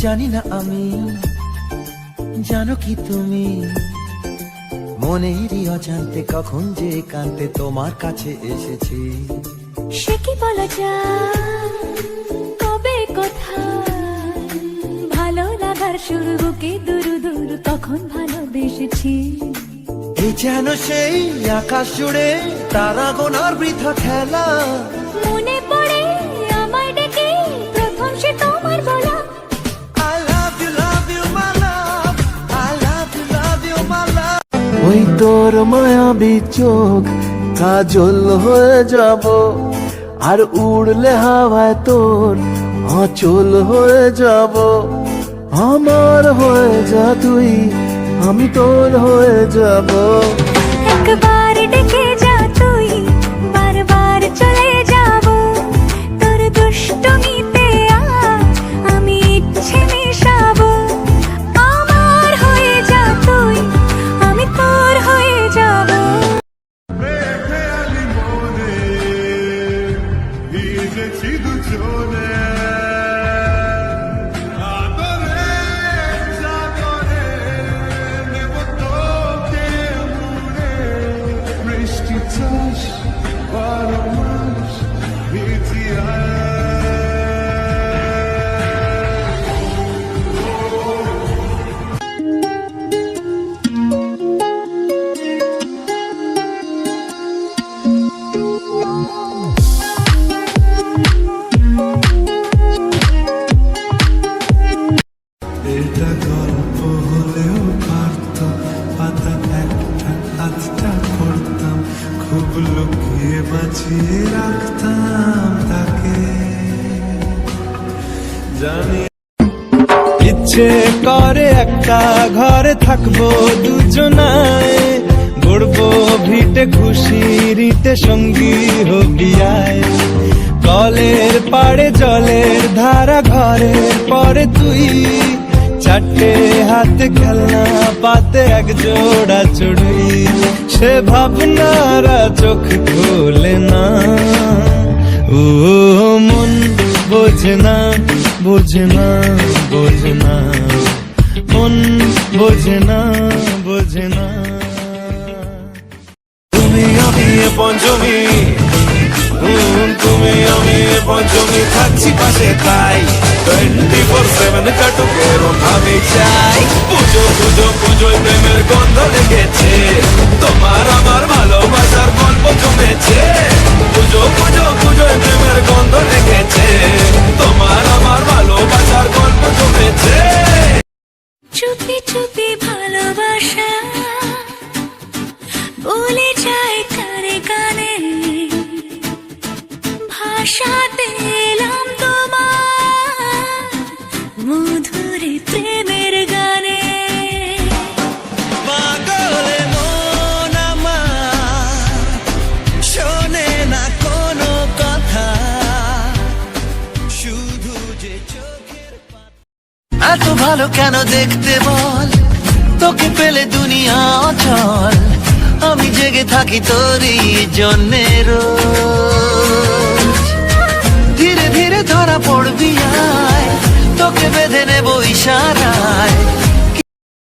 জানি না আমি, জানো কি তুমি, মনেরই অজান্তে কখন যে কান্তে তোমার কাছে এসেছি। সে কি বলা যায়, কবে কোথায়, ভালো লাগার শুরু বুকে দুরু দুরু তখন ভালোবেসেছি। এই যেন সেই আকাশ জুড়ে তারা গোনার বৃথা খেলা, মনে পড়ে আমায় ডেকে প্রথম সে তোমার বলা। I love you, love you, my love, I love you, love you, my love। ওই তোর মায়াবী চোখ কাজল হয়ে যাব, আর উড়লে হাওয়ায় তোর আঁচল হয়ে যাব। আমার হয়ে যা তুই, আমি তোর হয়ে যাব। একবার ডেকে যা তুই, বারবার চলে যাব। তোর দুষ্টমিতে আমি ইচ্ছে মেশাবো। আমার হয়ে যা তুই, আমি তোর হয়ে যাব। এটা গল্প হলেও পারত, পাতা একটা আধটা পড়তাম, খুব লুকিয়ে বাঁচিয়ে রাখতাম তাকে। জানি ইচ্ছে করে একটা ঘরে থাকবো দুজনায়, গড়বো ভিটে খুশিরিতে সঙ্গী হবি আয়। কলের পাড়ে জলের ধারা, ঘরের পরে তুই, চারটে হাতে খেলনা পাতে এক জোড়া চড়ুই। সে ভাবনারা চোখ খোলে না, ও মন বোঝে না, বোঝে না, বোঝে না, মন বোঝে না, বোঝে না। তুমি আমি পঞ্চমী, তুমি আমি পঞ্চমী, থাকছি পাশে তাই 24/7 কাটুক এরম আমি চাই। পুজো পুজো পুজোয় প্রেমের গন্ধ লেগেছে, তোমার আমার ভালোবাসার গল্প জমেছে। পুজো পুজো পুজোয় প্রেমের গন্ধ লেগেছে, তোমার আমার ভালোবাসার গল্প জমেছে। চুপি চুপি ভালোবাসা বলে যায় কানে কানে, ভাষাতে এলাম তোমার মধুরে প্রেমের গানে। পাগলে মন আমার শোনে না কোনো কথা, শুধু যে চোখের এত ভালো কেন দেখতে বল, তোকে পেলে দুনিয়া অচল। আমি জেগে থাকি তোরই জন্যে রোজ, ধীরে ধীরে ধরা পড়বি আয়, তোকে বেঁধে নেবো ইশারায়।